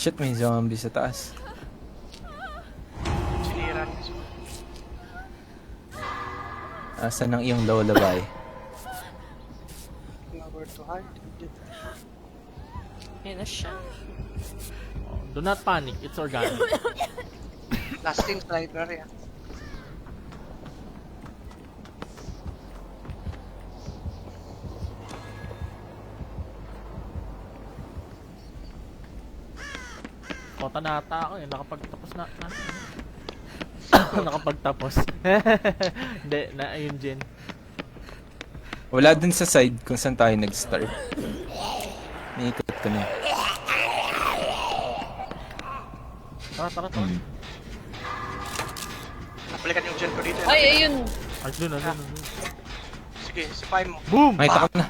Shit, may zombie sa taas. Sinira niya. Asan ang iyong lullaby? Flower to heart. Yan na siya. Do not panic, it's organic. Last thing sa library ah. Kota na ata ako eh, nakapagtapos na. Nakapagtapos. Hindi, na ayun Jen. Wala dun sa side kung saan tayo nag-start. Niikot ko na. Tara. Napalikan yung gel ko dito. Ay, ayun. Ay, dun. Sige, sipahin mo. Boom! Makita ko na.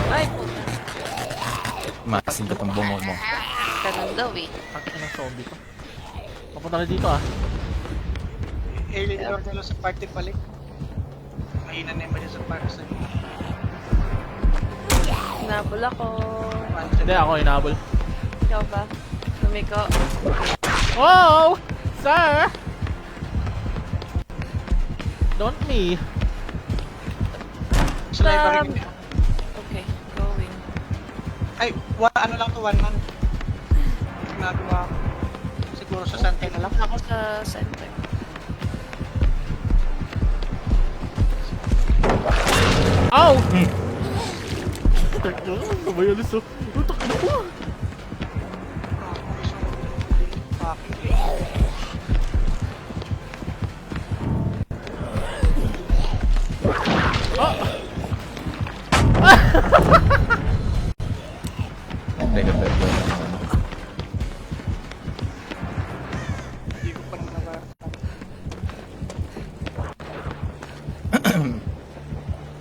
Ay, puta. Masin ko tong bungo mo. Ganun daw eh. Takit na ng zombie to. Papunta na dito ah. Alien Lord nila sa party palik. Mahina na yung sa party sa Nabul ako. Hindi, ako inabol. Ikaw ba? Lumiko. Wow! Sir! Don't me. Sa library niya. Okay, going. Ay, ano lang to, 1 man. Nagawa ko. Siguro sa Santa na lang. Ako sa center. Ow! Takto, sabay alis oh. Takto na po. Teka. Hindi ko pa naman.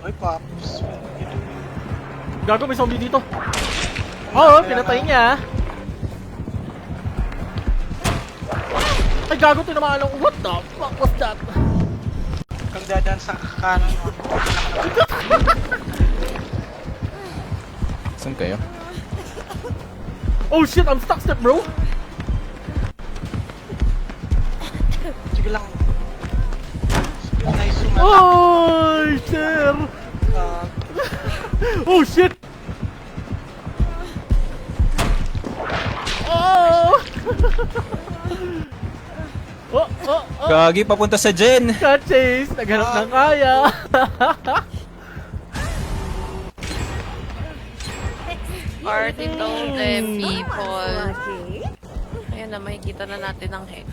Ay, Pops. Gago, may zombie dito. Oo, pinatay niya. Ay, gago, tinamaan lang. What the fuck was that? Kang dadaan sa kanan mo. Saan kayo? Oh shit, I'm stuck step, bro. Sige lang. Sige, nice yung Oh, sir. Oh shit. Oh. Oh. Gagi, papunta sa Jen! Cat chase, naghanap ng kaya. Party told them people. Ayan na, makikita na natin ang hex.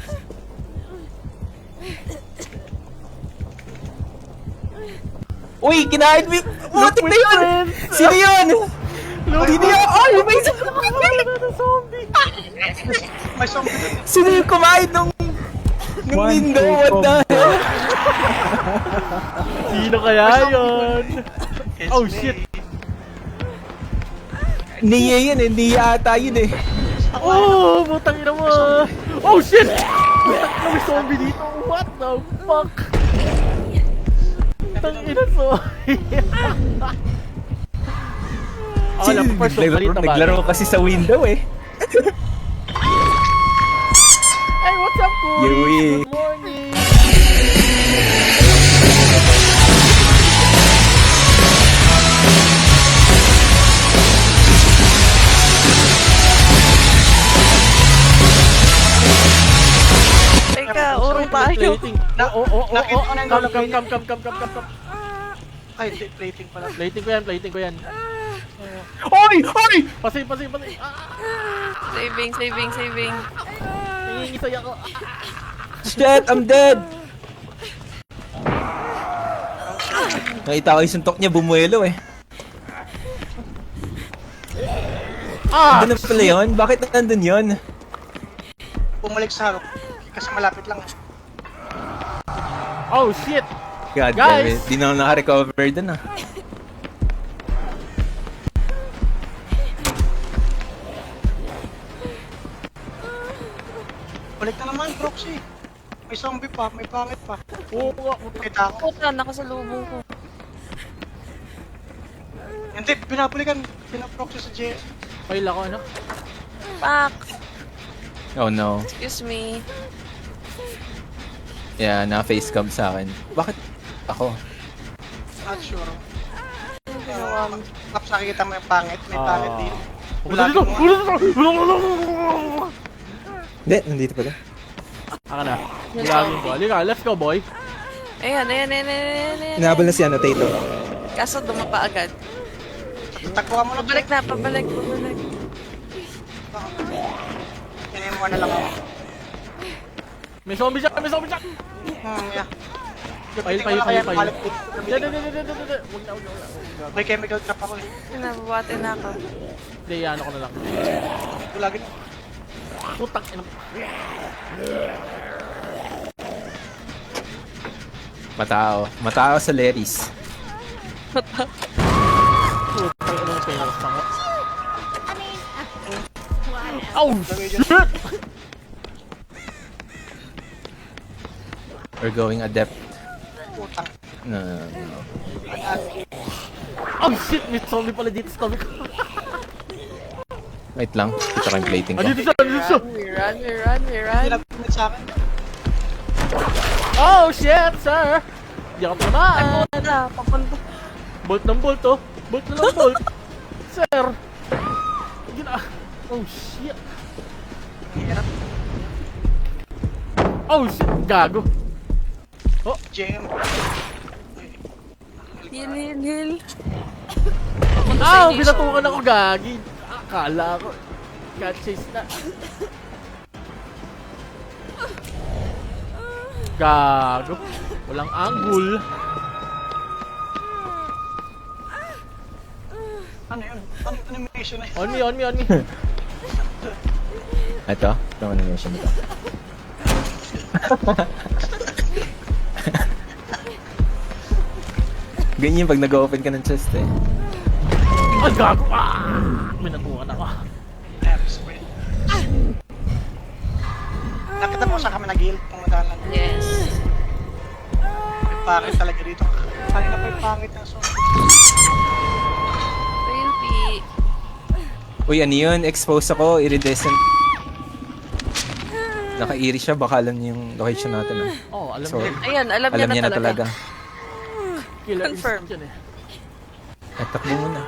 Uy, kinain mo! Butik na yun! Sino yun? Hindi yun! Ay, may Zombie. May zombie dun. Sino yung kumain nung window? What the hell? Sino kaya yun? Oh shit. Nia yun eh, Nia ata yun eh. Oh, butang ina mo. Oh shit. May zombie dito. What the fuck? Butang ina so. Oh, alam mo first balita ba? Naglaro kasi sa window eh. Hey, what's up, Kuya? Yui. Good morning. Teka, urong tayo. Plating. Oh. Nakita ko na yung Come. Ay, plating pala. Plating ko yan. Oy! Oy! Pasay. Saving. Nangingisay ako. Shit, I'm dead! Nakita ko yung suntok niya, bumuelo eh. Doon na pala yun? Bakit nandun yun? Bumalik sa harap. Kasi malapit lang. Oh shit. God Guys! damn it, di na ako naka-recover dun ah. Balik na naman, Proxy. May zombie pa, may pangit pa. Oo nga. Kita ko. Puta, nakasalubong ko. Hindi, pinapulikan. Pinaproxy sa J. Fail ako, ano? Fuck! Oh no. Excuse me. Yeah, na-facecam sa akin. Bakit ako? Not sure. Ginawa mo. Tapos nakikita mo yung pangit. May pangit dito. Pumunta dito! Hindi, nandito pala. Aka na. Gagawin ko. Halika, let's go, boy. Ayan, ayan, ayan, ayan, ayan. Inahabol na si ano, Tato. Kaso dumapa agad. Tagpuan mo na. Pabalik na, pabalik, pabalik. Kinayin mo na lang ako. May zombie dyan! May zombie dyan! Yeah. Pahil, Gapitin ko na kaya pahil. malip. Huwag na. May chemical trap ako eh. Nababate na ako. Hindi, ano ko na lang. Lagi. Putang ina. Matao. Matao sa Leris. Putang ina ng penas pa nga. Oh, shit! We're going adept. Putang. No. Oh, shit! May zombie pala dito sa tabi ko. Wait lang. Ito ko yung plating ko. Andito siya! Andito siya! We run, we run, we run. Pinagpinit sa akin. Oh, shit, sir! Hindi ako tinamaan. Papunta, papunta. Bolt ng bolt, oh. Bolt na ng bolt. Sir! Oh, shit! Hirap. Oh, shit! Gago. JM. Heal, heal, heal. Ah, pinatukan ako, gagi. Akala ko. Cat chase na. Gago. Walang angle. Ano yun? Ano animation na yun? On me, on me, on me. Ito. Ito ang animation nito. Ganyan pag nag-open ka ng chest eh. Ay, gago. Ah! May natukan ako. Spray. Nakita mo saan kami nag-heal? Pumunta lang. Yes. May pangit talaga dito. Kanina pa yung pangit na so. Real P. Uy, ano yun? Expose ako. Iridescent. Naka-eerie siya. Baka alam niyo yung location natin. Ah. Oh, alam So, niya. Ayan, alam niya na talaga. Killer Confirm. instinct yan eh. At takbo muna.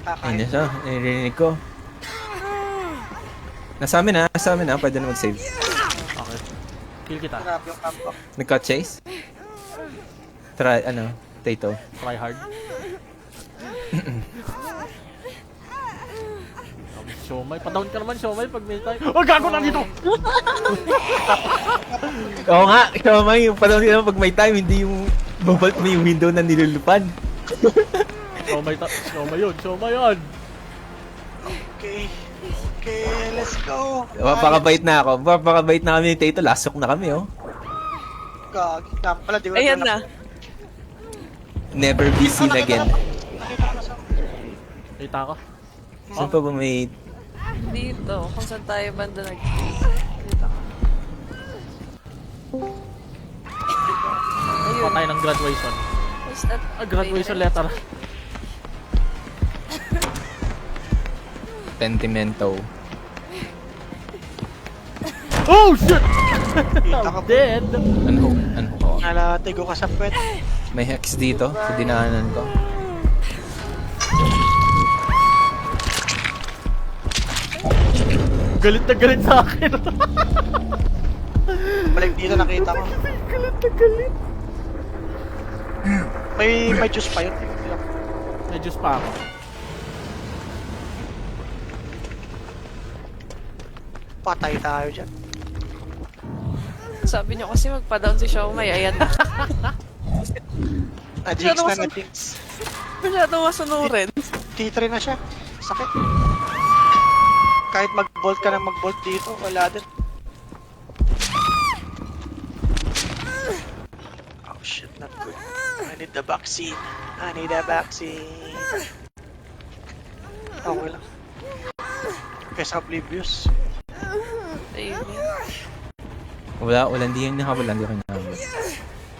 Kakain. Ayun na siya. Narinig ko. Nasa amin ha. Nasa amin ha. Pwede na mag-save. Okay. Kill kita. Grabe yung comeback. Nag-cut chase? Try, ano, Tato. Try hard. Siomay. Pa-down ka naman, Siomay, pag may time. Oh, gago na dito! Oo nga. Kamay, parang naman pag may time, hindi yung babalt mo yung window na nilulupan. Siomay yun, Siomay yun! Okay. Okay, let's go. Papakabait na ako. Papakabait na kami ni Tato. Lasok na kami, oh. Gagi. Dapat pala, di ko Ayan na. Never be seen again. Nakita ko na sa... Kita ko. Saan pa ba may... Dito, kung saan tayo banda nag-kita. Ayun. Patay ng graduation. What's that? Graduation letter. Pentimento. Oh, shit! Kita ko. I'm dead! Ano? Ano ko? Nalatigo ka sa puwet. May hex dito sa dinaanan ko. Galit na galit sa akin. Balik dito, nakita ko. Galit na galit. May juice pa yun. May juice pa ako. Patay tayo dyan. Sabi niyo kasi magpa-down si Xiaomai. Ayan na. Na-jinx na na-jinx. Masyado masunurin. T3 na siya. Sakit. Kahit mag-bolt ka na mag-bolt dito, wala din. Oh shit, not good. I need the vaccine. I need a vaccine. Okay lang. Kesa oblivious. Ayun. Wala, hindi yun nakabalan. Hindi ko nakabalan.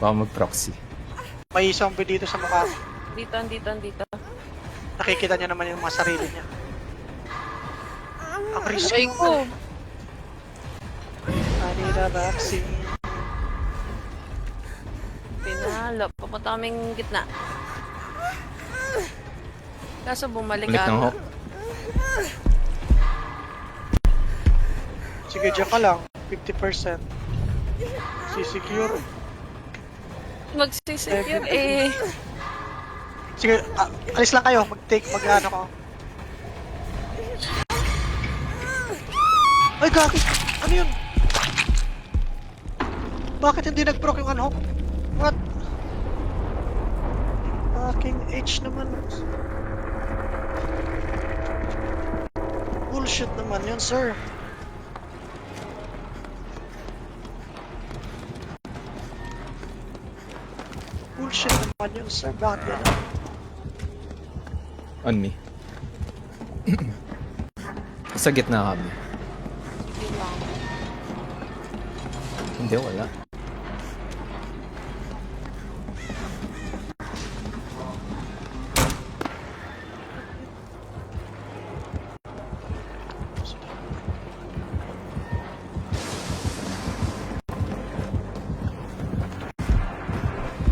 Baka mag-proxy. May zombie dito sa mukha. Dito, dito, dito. Nakikita niya naman yung mga sarili niya. Ang risk. Ay ko. I need a vaccine. Pinalo. Papunta kaming gitna. Kaso bumalik Balik ng Hawk. Sige, dyan ka lang. 50%. Sisecure. Magsisecure eh. Sige, alis lang kayo. Mag-ano ko. Ay, gaki! Ano yun? Bakit hindi nag-proc yung unhook? What? Fucking H naman. Bullshit naman yun, sir. Bullshit naman yun, sir. Bakit gano'n? On me. Sa gitna kami. Sige lang. Hindi, wala.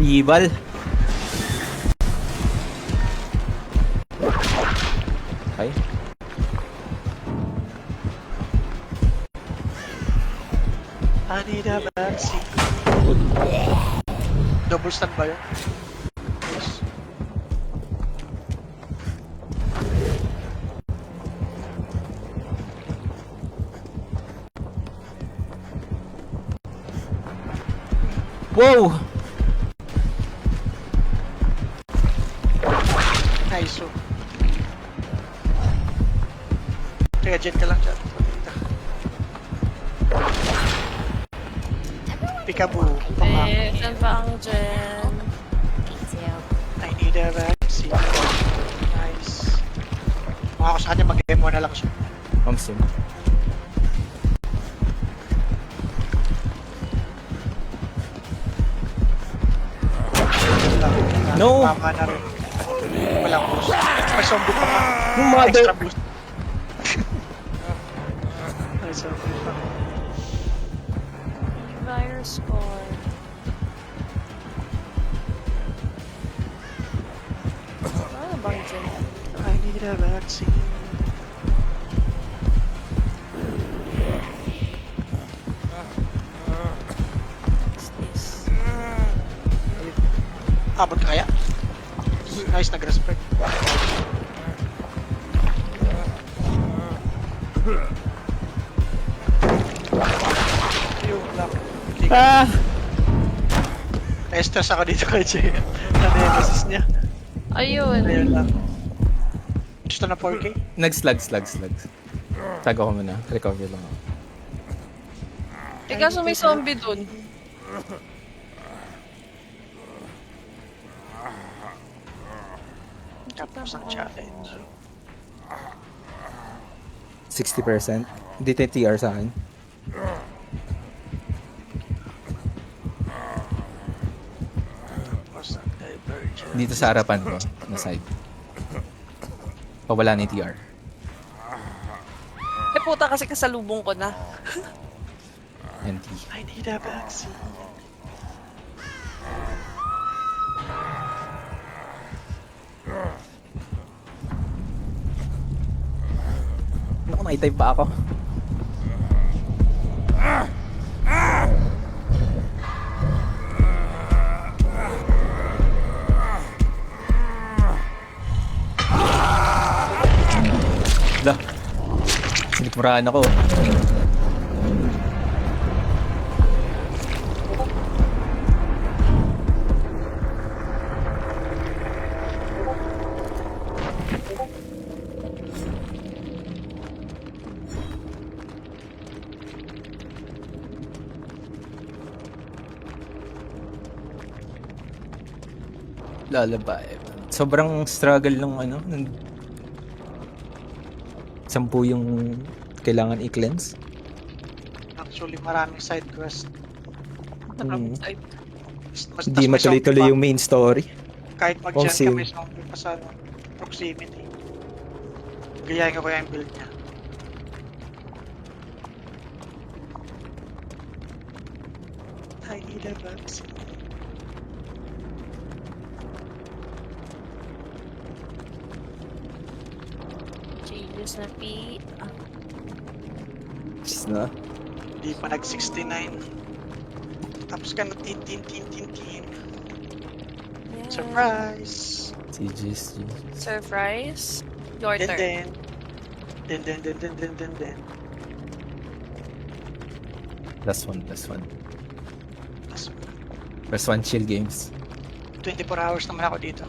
Ibal. Okay. I need a vaccine. Double stun ba yun? Yes. Wow! Nice, so. Kaya dyan ka lang dyan. Peekaboo. Eh, saan ba ang gen? I need a vaccine. Nice. Mga ko sa kanya, mag-demo na lang siya. Mamsim. No! Tama na rin. Walang boost. May zombie pa nga. Yung mother... Extra boost. May zombie pa. Virus score. Ano bang gen? I need a vaccine. What's this? Abot ka kaya? Nice, nag-respect. Yung lang. Ah! Na-stress ako dito kay Jay. Na-nemesis niya. Ayun. Ayun lang. Gusto na 4K? Nag-slug. Tago ko muna. Recover lang ako. Eh kaso may zombie dun. Tapos ang challenge. 60%. Hindi tayo TR sa akin. Tapos ang divergence. Dito sa harapan ko. Na side. Pawala ni TR. Eh puta kasi kasalubong ko na. NT. I need a vaccine. Naku, naitay pa ako. Dah. Sinikmuraan ako. Lalaba eh. Sobrang struggle ng ano, ng 10 yung kailangan i-cleanse. Actually, maraming side quest. Maraming side. Hindi matuloy-tuloy yung main story. Kahit Oh, mag-gen ka, same. may zombie pa sa proximity. Gayahin ko kaya yung build niya. I need a vaccine. Changes na P. Just na. Hindi pa nag-69. Tapos ka na tin. Yeah. Surprise! CG's. Surprise. Your Then turn. then. Last one. Tapos First one, chill games. 24 hours naman ako dito.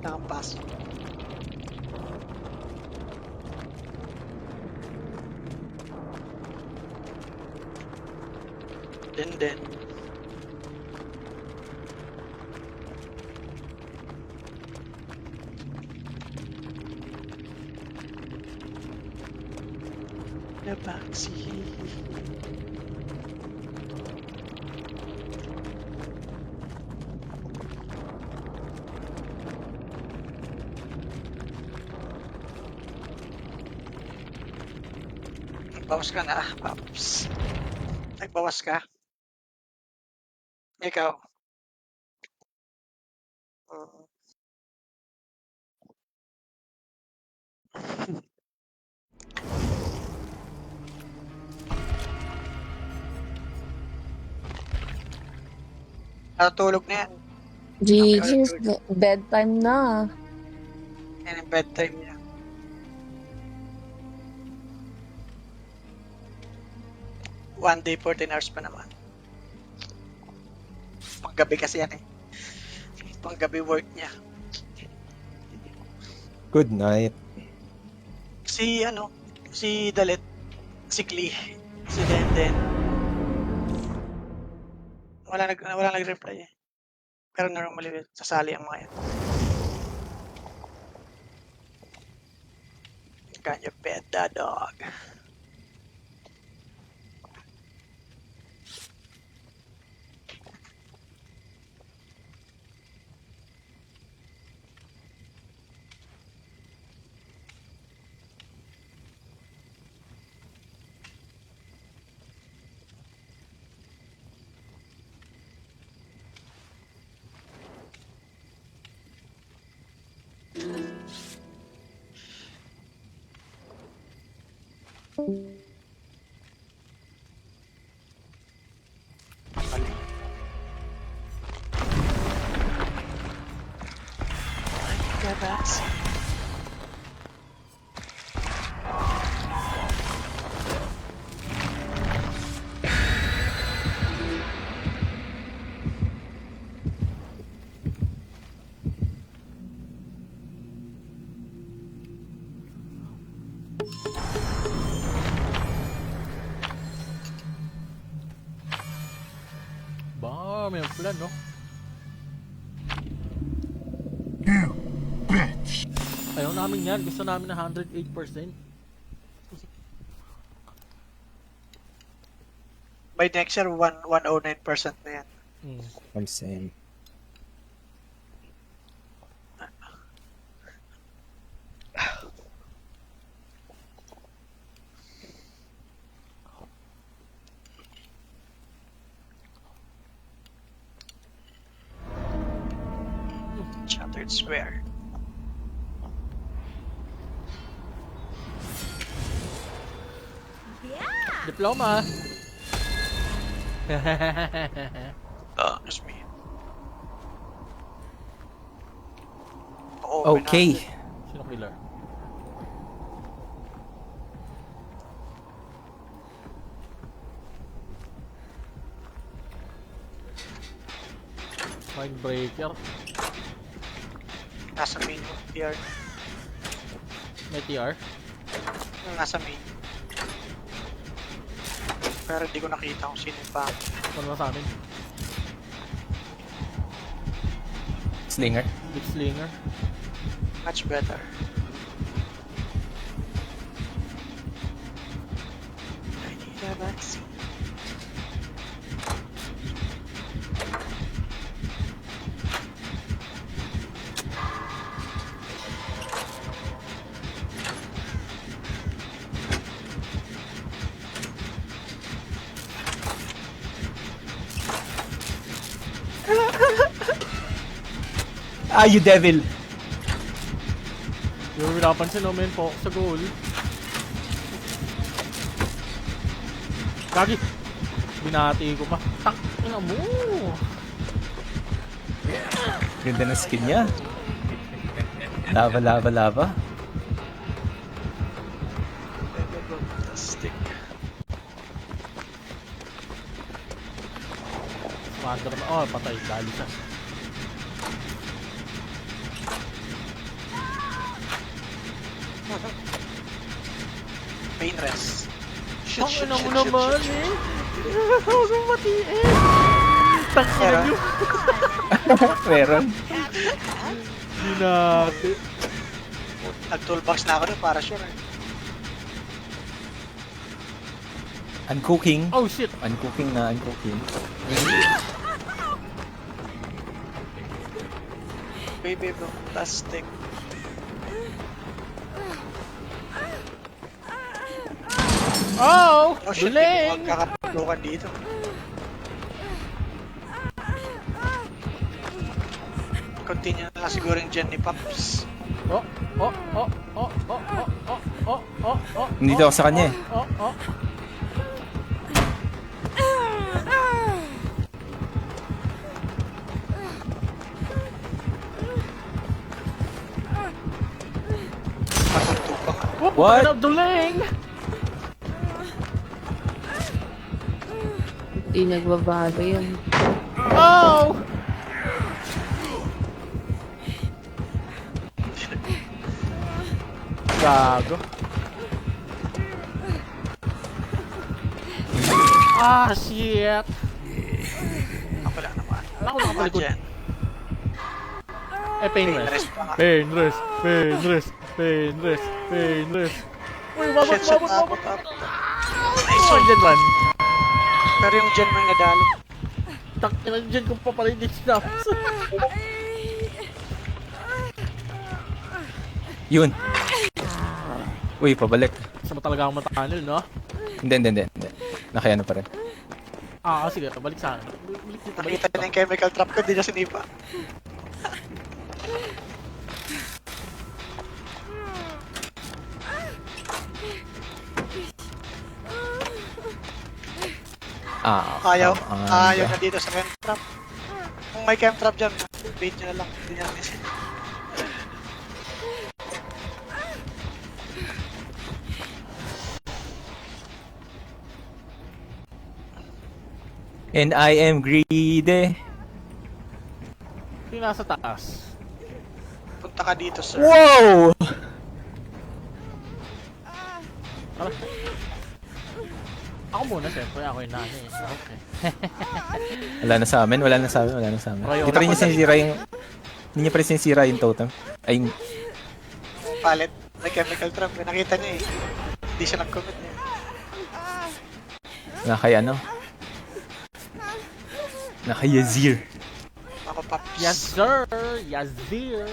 Nakapasok. Then. The vaccine. Nagbawas ka na, Paps. Nagbawas ka? Ikaw? Oo. Natulog na yan. GG's, bedtime na. Yan yung bedtime niya. One day, 14 hours pa naman. Panggabi kasi yan eh. Panggabi work niya. Good night. Si Dalit, si Klee, si Denden. Wala nag-reply eh. Pero normally, sasali ang mga yan. Can you pet the dog? Mali. Ay, gabas. Ba, may plan, no? Ayaw namin yan. Gusto namin na 108%. By next year, 109% na yan. I'm saying. Shattered Square. Diploma! Excuse me. Oo, Okay. Sino killer? Mindbreaker. Nasa main TR. May TR. Nasa main. Pero hindi ko nakita kung sino pa. Ano sa amin? Slinger. Big Slinger. Much better. I need a vaccine. Ah, you devil. Yung pinapansin no, men, focus sa goal. Gagi! Binati ko pa. Tangina mo! Ganda ng skin niya. Lava, lava, lava. Stick. Mother na. Oh, patay. Dali siya. Pain rest. Shoot, shoot, Tangina mo shoot, naman shoot, shoot. eh! Huwag mong matiin! Tangina nyo! Meron. Binati. Nag-toolbox na ako nun para sure eh. Uncooking. Oh shit! Uncooking na, uncooking. Baby bro, plastic. Oh! Oh shit, Duling! magkakapulukan dito. Continue na lang siguro yung gen ni Pops. Oh! Oh! Oh! Oh! Oh! Oh! Oh! Oh! Oh! Oh! Nandito ako sa kanya eh. Oh! Oh! Oh! What? Ano, duling! Hindi nagbabago yun. Oh! Gago. Ah, shit! Ako lang naman. Wala ko nakapalikod. Gen. Eh, pain rest. Rest pa nga. Pain rest. Pain rest. Pain rest. Pain rest. Uy, babot, Shit, shit, babot, babot. abot. Nice one, Gen 1. Pero yung gen mo yung nadalo. Takina dyan kung papalay din snaps. Yun. Uy, pabalik. Sama talaga ang matakanil, no? Hindi. Nakayano pa rin. Ah, sige, balik sa akin. Balik dito, balik Nakita dito. niya yung chemical trap ko, di niya sinipa. Ayaw na dito sa chem trap. Kung may chem trap dyan, bait nyo na lang. Hindi niya natin. And I am greedy. Yung nasa taas. Punta ka dito, sir. Wow! Tara. Ako muna, siyempre. Ako yung nanay. Okay. Wala na sa amin. Rayo Hindi pa rin na niya sinisira yung... Hindi niya pa rin sinisira yung totem. Ay, Palit. May chemical trap. Nakita niya eh. Hindi siya nag-commit eh. nakay ano? Nakay Yazir. Ako, Pops. Yes, sir! Yes, dear!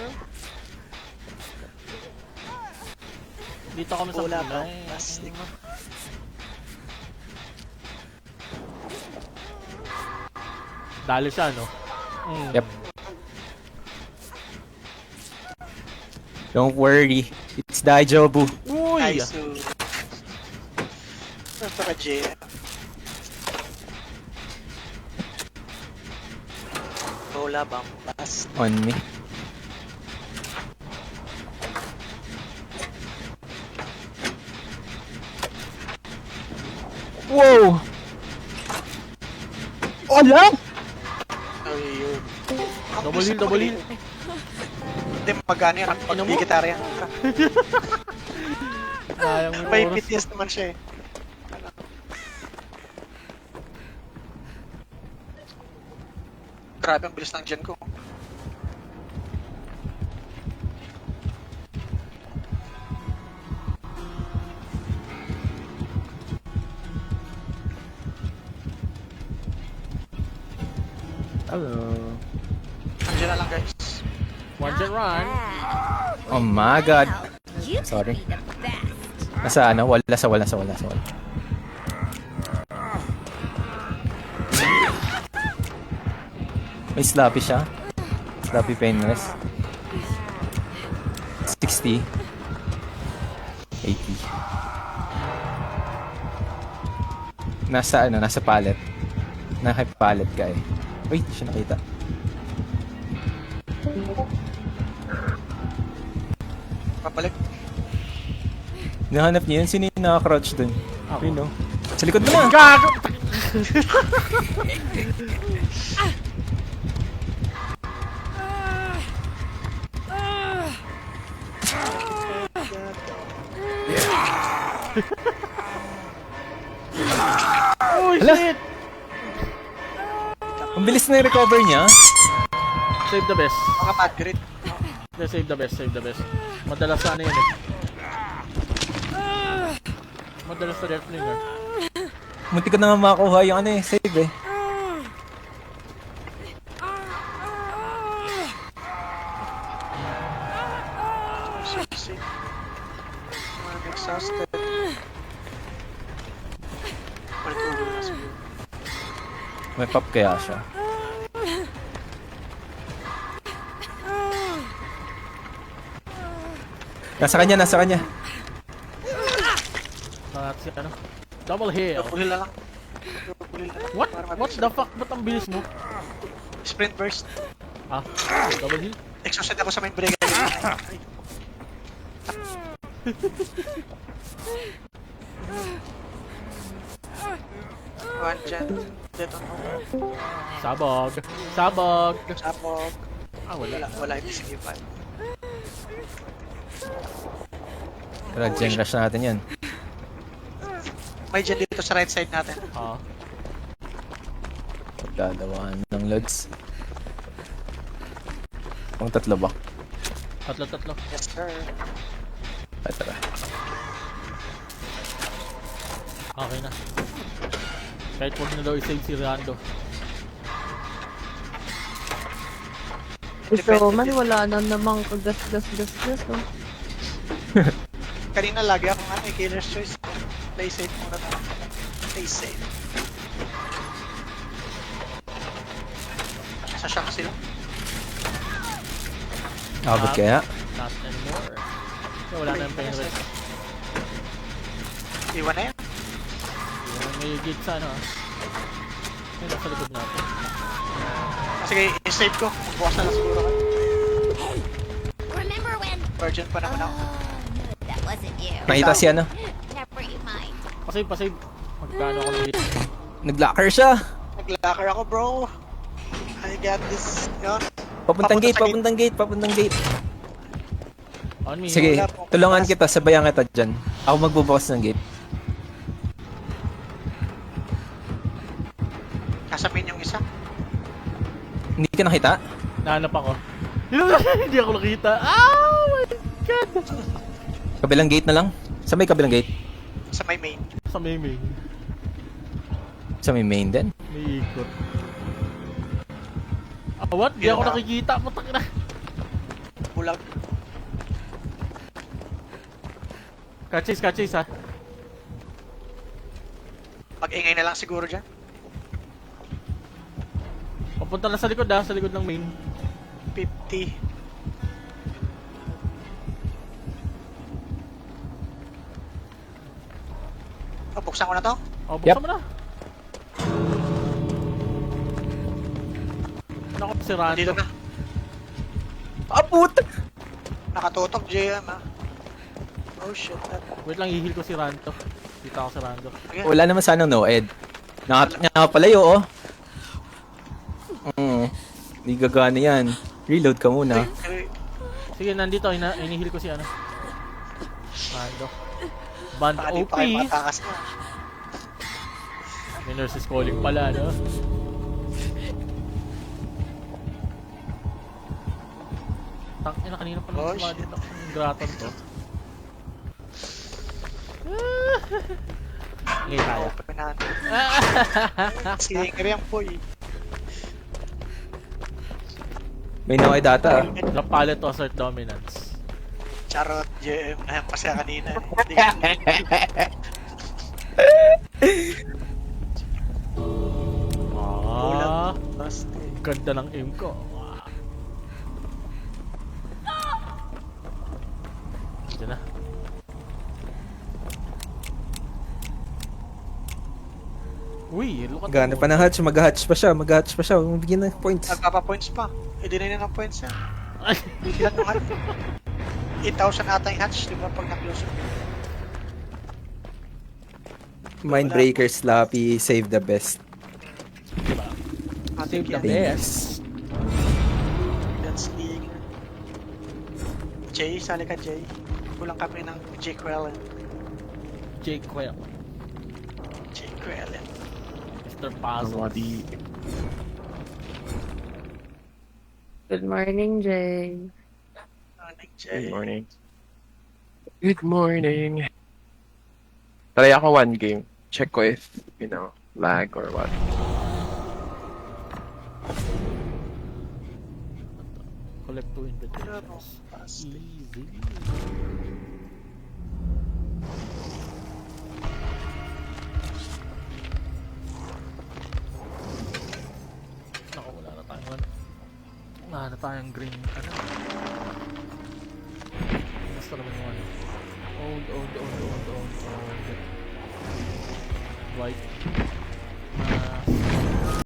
Dito kami sa Wala kulay. ba? Plastic. Dalo siya, no? Mm. Yep. Don't worry. It's Daijobu. Uy! Nice. Punta ka, Jay. Wala bang pass? On me. Wow! Wala! Ayun. Double heal. Hindi magana yan. Pag Ino mo? di gitara yan. Sayang mo May yung oras. PTS naman siya eh. Grabe ang bilis ng gen ko. Hello. Andiyan na lang guys. One jet run. Oh my god. Sorry. Nasa ano? Wala. May sloppy siya. Sloppy painless. 60. 80. Nasa ano, nasa pallet. Naka-pallet ka eh. Uy, siya nakita. Papalik. Nahanap niya yun. Sino yung naka-crouch dun? Ako. Yun, no? Sa likod mo na! Gago! Oh Hala! shit! Ang bilis na yung recover niya. Save the best. Mga bad grid. Yeah, save the best, save the best. Madalas na ano yun eh. Madalas na death flinger. Munti ko na nga makakuha yung ano eh, save eh. Sexy. I'm exhausted. Balik ko ulo na siguro. May pop kaya siya. Nasa kanya, nasa kanya. Nakat si ano. Double heal. Pulil na lang. Pulil na lang. What? Para What mabilis. the fuck? Ba't ang bilis mo? Sprint burst. Ah, double heal? Exhausted ako sa main break. Ay. One dyan. Dito ako. Sabog. Sabog. Sabog. Ah, wala. Wala yung PCB5. Tara, gen rush natin yan. May dyan dito sa right side natin. Ah. Pagdadawaan ng loads. Ang tatlo ba? Tatlo. Yes, sir. Ay, tara. Okay na. Kahit huwag na daw i-save si Rando. So, man, wala na namang kagas. Oh. Kanina lagi akong ano, killer's choice. Play safe muna to. Play safe. Sa shock sila. Abot kaya? Not anymore. So, wala na yung pain rate. Iwan na yan. Yung may gate sa ano ah. Ay, nasa likod natin. Sige, i-save ko. Bukas na lang siguro ka. Remember when? Virgin pa naman ako. No, that wasn't you. Nakita si ano? Never you mind. Pasave. Magkano ako ng gate? Nag-locker siya! Nag-locker ako, bro. I got this. Yun. Papuntang gate, sa papuntang gate. On me. Sige, wala po. tulungan kita, sabayan kita dyan. Ako magbubukas ng gate. Nasa main yung isa. Hindi ka nakita? Nahanap ako. Hindi ako nakita. Oh my god! Kabilang gate na lang? Sa may kabilang gate? Sa may main. Sa Maymay. Sa may main din? May ikot. Ah, what? Di ako nakikita. Putak na. Bulag. Kachis ha. Mag-ingay na lang siguro dyan. Papunta na sa likod ha. Sa likod ng main. 50. Oh, buksan ko na to. Oh, buksan Yep. mo na. Naku, si Rando. Dito na. Ah, puta! Nakatutok, JM, ah. Oh, shit. Wait lang, i-heal ko si Rando. Kita ko si Rando. Again. Wala naman sana no, Ed. Nakapalayo, oh. Hindi gagana yan. Reload ka muna. Okay. Sige, nandito. Ini-heal ko si ano. Rando. Band Baka di OP. pa kayo matakas na. May nurse is calling pala, no? Tangina, kanina pa Oh, lang shit. sumadit ako ng graton to. Ngayon tayo. Open natin. Slinger yan, boy. May no data, ah. The palette to assert dominance. Charot, JM. Ayan pa siya kanina. Hindi. Ah, Basta. ganda ng aim ko. Uy, look at Gana pa ng hatch, mag-hatch pa siya, bigyan ng points. Nagpapa-points pa. I-deny na ng points yan. Ay, Ilan yung hatch? 8,000 ata yung hatch, di ba? Pag na-close. Mindbreaker, Slappy, save the best. save the Yan. best. That's league. Jay, sali ka Jay. Kulang kami ng Jay Quellen. Jake Quell. Jay Quellen. Mr. Puzzle. Good morning, Jay. Jay. Good morning. Good morning. Try ako one game. Check ko if, lag or what. Collect 2 invitations. Easy. Naku, wala na tayong green basta naman yung ano. Old. White.